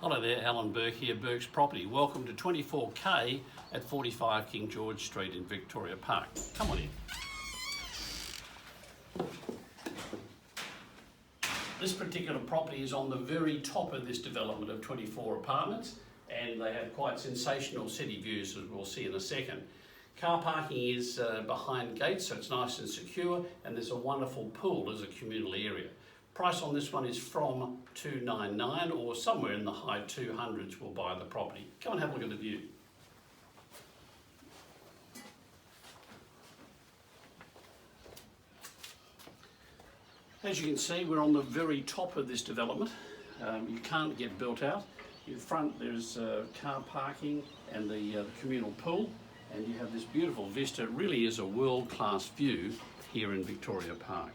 Hello there, Alan Burke here, Burke's Property. Welcome to 24K at 45 King George Street in Victoria Park. Come on in. This particular property is on the very top of this development of 24 apartments, and they have quite sensational city views, as we'll see in a second. Car parking is behind gates, so it's nice and secure, and there's a wonderful pool as a communal area. Price on this one is from $299, or somewhere in the high 200s will buy the property. Come and have a look at the view. As you can see, we're on the very top of this development. You can't get built out. In front there's car parking and the communal pool, and you have this beautiful vista. It really is a world-class view here in Victoria Park.